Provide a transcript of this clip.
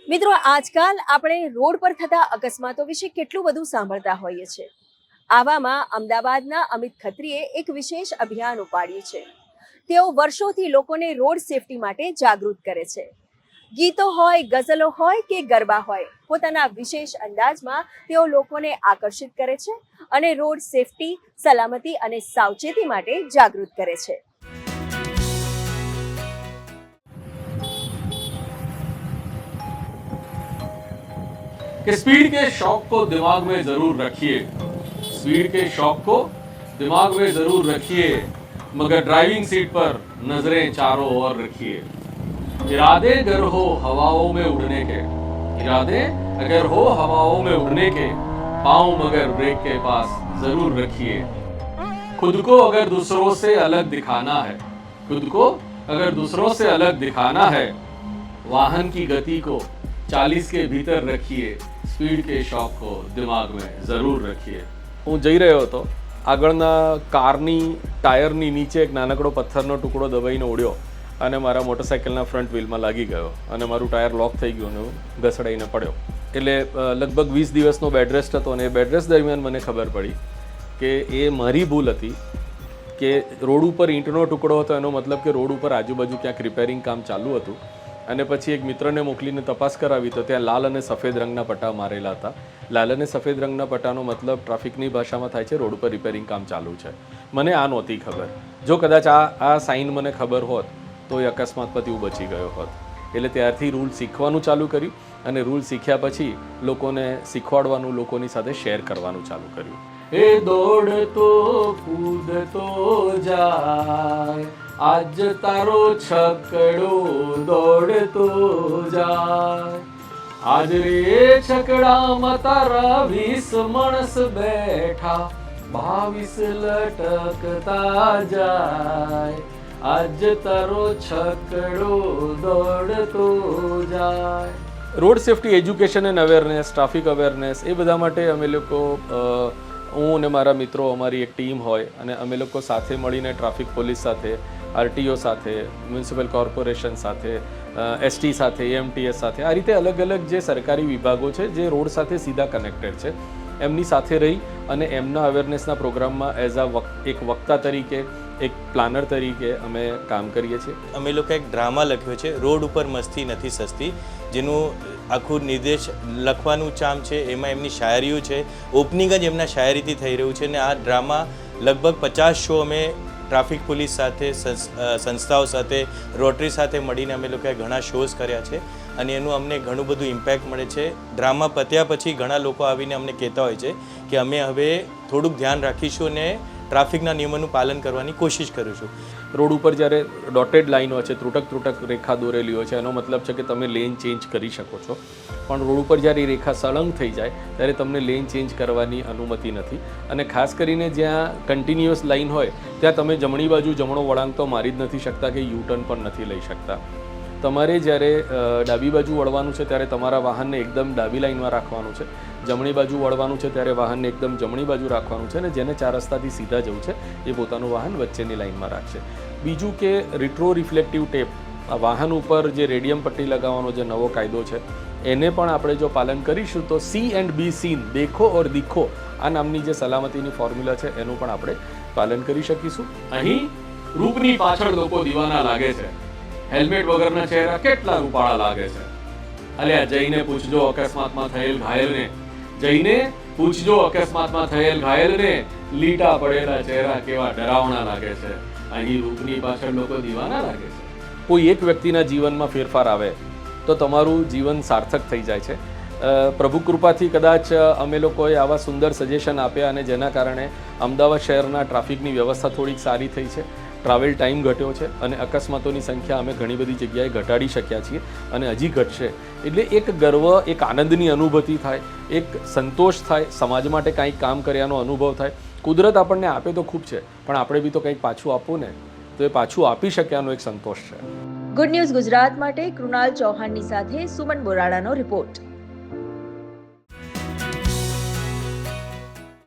મિત્રો, આજકાલ આપણે રોડ પર થતા અકસ્માતો વિશે કેટલું બધું સાંભળતા હોઈએ છીએ. આવામાં અમદાવાદના અમિત ખત્રીએ એક વિશેષ અભિયાન ઉપાડ્યું છે. તેઓ વર્ષોથી લોકોને રોડ સેફટી માટે જાગૃત કરે છે. ગીતો હોય, ગઝલો હોય કે ગરબા હોય, પોતાના વિશેષ અંદાજમાં તેઓ લોકોને આકર્ષિત કરે છે અને રોડ સેફટી, સલામતી અને સાવચેતી માટે જાગૃત કરે છે. कि स्पीड के शौक को दिमाग में जरूर रखिए, स्पीड के शौक को दिमाग में जरूर रखिए, मगर ड्राइविंग सीट पर नजरें चारों ओर रखिए. इरादे अगर हो हवाओं में उड़ने के, इरादे अगर हो हवाओं में उड़ने के, पाँव मगर ब्रेक के पास जरूर रखिए. खुद को अगर दूसरों से अलग दिखाना है, खुद को अगर दूसरों से अलग दिखाना है, वाहन की गति को 40 के भीतर रखिए, સ્પીડ કે શોક કો દિમાગ મેં જરૂર રખીએ. હું જઈ રહ્યો હતો, આગળના કારની ટાયરની નીચે એક નાનકડો પથ્થરનો ટુકડો દબાઈને ઉડ્યો અને મારા મોટરસાઇકલના ફ્રન્ટ વ્હીલમાં લાગી ગયો અને મારું ટાયર લોક થઈ ગયું અને હું ઘસડાઈને પડ્યો. એટલે લગભગ 20 દિવસનો બેડ રેસ્ટ હતો અને એ બેડ રેસ્ટ દરમિયાન મને ખબર પડી કે એ મારી ભૂલ હતી કે રોડ ઉપર ઈંટનો ટુકડો હતો, એનો મતલબ કે રોડ ઉપર આજુબાજુ ક્યાંક રિપેરિંગ કામ ચાલુ હતું. અને પછી એક મિત્રને મોકલીને તપાસ કરાવી તો ત્યાં લાલ અને સફેદ રંગના પટ્ટા મારેલા હતા. લાલ અને સફેદ રંગના પટ્ટાનો મતલબ ટ્રાફિકની ભાષામાં થાય છે રોડ ઉપર રિપેરિંગ કામ ચાલુ છે. મને આ નહોતી ખબર. જો કદાચ આ સાઇન મને ખબર હોત તો એ અકસ્માત પરથી હું બચી ગયો હોત. એટલે ત્યારથી રૂલ શીખવાનું ચાલુ કર્યું અને રૂલ શીખ્યા પછી લોકોને શીખવાડવાનું, લોકોની સાથે શેર કરવાનું ચાલુ કર્યું. એ દોડતો કૂદતો જાય, આજ તારો છકડો દોડતો જાય, આજ રે છકડામાં તારા 20 માણસ બેઠા, 22 લટકતા જાય, આજ તારો છકડો દોડતો જાય. Road safety education and awareness, traffic awareness, એ બધા માટે અમે લોકો, હું અને મારા મિત્રો, અમારી એક ટીમ હોય અને અમે લોકો સાથે મળીને ટ્રાફિક પોલીસ સાથે, આરટીઓ સાથે, મ્યુનિસિપલ કોર્પોરેશન સાથે, એસટી સાથે, એમટીએસ સાથે, આ રીતે અલગ અલગ જે સરકારી વિભાગો છે જે રોડ સાથે સીધા કનેક્ટેડ છે, એમની સાથે રહી અને એમના અવેરનેસના પ્રોગ્રામમાં એઝ એક વક્તા તરીકે, એક પ્લાનર તરીકે અમે કામ કરીએ છીએ. અમે લોકો એક ડ્રામા લખ્યો છે, રોડ ઉપર મસ્તી નથી સસ્તી, જેનું આખું નિર્દેશ લખવાનું ચામ છે. એમાં એમની શાયરીઓ છે, ઓપનિંગ જ એમના શાયરીથી થઈ રહ્યું છે. અને આ ડ્રામા લગભગ 50 શો અમે ટ્રાફિક પોલીસ સાથે, સંસ્થાઓ સાથે, રોટરી સાથે મળીને અમે લોકોએ ઘણા શોઝ કર્યા છે અને એનું અમને ઘણું બધું ઇમ્પેક્ટ મળે છે. ડ્રામા પત્યા પછી ઘણા લોકો આવીને અમને કહેતા હોય છે કે અમે હવે થોડુંક ધ્યાન રાખીશું અને ટ્રાફિકના નિયમોનું પાલન કરવાની કોશિશ કરીશું. રોડ ઉપર જ્યારે ડોટેડ લાઈન હોય છે, ત્રુટક રેખા દોરેલી હોય છે, એનો મતલબ છે કે તમે લેન ચેન્જ કરી શકો છો. પણ રોડ ઉપર જ્યારે એ રેખા સળંગ થઈ જાય ત્યારે તમને લેન ચેન્જ કરવાની અનુમતિ નથી. અને ખાસ કરીને જ્યાં કન્ટિન્યુઅસ લાઈન હોય ત્યાં તમે જમણી બાજુ જમણો વળાંક તો મારી જ નથી શકતા કે યુ ટર્ન પણ નથી લઈ શકતા. તમારે જ્યારે ડાબી બાજુ વળવાનું છે ત્યારે તમારા વાહનને એકદમ ડાબી લાઈનમાં રાખવાનું છે. જમણી બાજુ વળવાનું છે ત્યારે વાહનને એકદમ જમણી બાજુ રાખવાનું છે. અને જેને 4 રસ્તાથી સીધા જવું છે એ પોતાનું વાહન વચ્ચેની લાઈનમાં રાખશે. બીજું કે રિટ્રો રિફ્લેક્ટિવ ટેપ, આ વાહન ઉપર જે રેડિયમ પટ્ટી લગાવવાનો જે નવો કાયદો છે એને પણ આપણે જો પાલન કરીશું તો સી એન્ડ બી સીન, દેખો ઓર દીખો, આ નામની જે સલામતીની ફોર્મ્યુલા છે એનું પણ આપણે પાલન કરી શકીશું. અહીં રૂપની પાછળ લોકો દીવાના લાગે છે, હેલ્મેટ વગરના ચહેરા કેટલા રૂપાળા લાગે છે. અલ્યા જઈને પૂછજો અકસ્માતમાં થયેલ ઘાયલને, જઈને પૂછજો અકસ્માતમાં થયેલ ઘાયલને, લીટા પડેલા ચહેરા કેવા ડરાવણા લાગે છે. અહીં રૂપની પાછળ લોકો દીવાના લાગે છે. કોઈ એક વ્યક્તિના જીવનમાં ફેરફાર આવે તો તમારું જીવન સાર્થક થઈ જાય છે. પ્રભુ કૃપાથી કદાચ અમે લોકોએ આવા સુંદર સજેશન આપ્યા અને જેના કારણે અમદાવાદ શહેરના ટ્રાફિકની વ્યવસ્થા થોડીક સારી થઈ છે, ટ્રાવેલ ટાઈમ ઘટ્યો છે અને અકસ્માતોની સંખ્યા અમે ઘણી બધી જગ્યાએ ઘટાડી શક્યા છીએ અને હજી ઘટશે. એટલે એક ગર્વ, એક આનંદની અનુભૂતિ થાય, એક સંતોષ થાય, સમાજ માટે કંઈક કામ કર્યાનો અનુભવ થાય. કુદરત આપણને આપે તો ખૂબ છે, પણ આપણે બી તો કંઈક પાછું આપવું ને, તો એ પાછું આપી શક્યાનો એક સંતોષ છે. ગુડ ન્યૂઝ ગુજરાત માટે કૃણાલ ચૌહાણની સાથે સુમન બોરાડાનો રિપોર્ટ.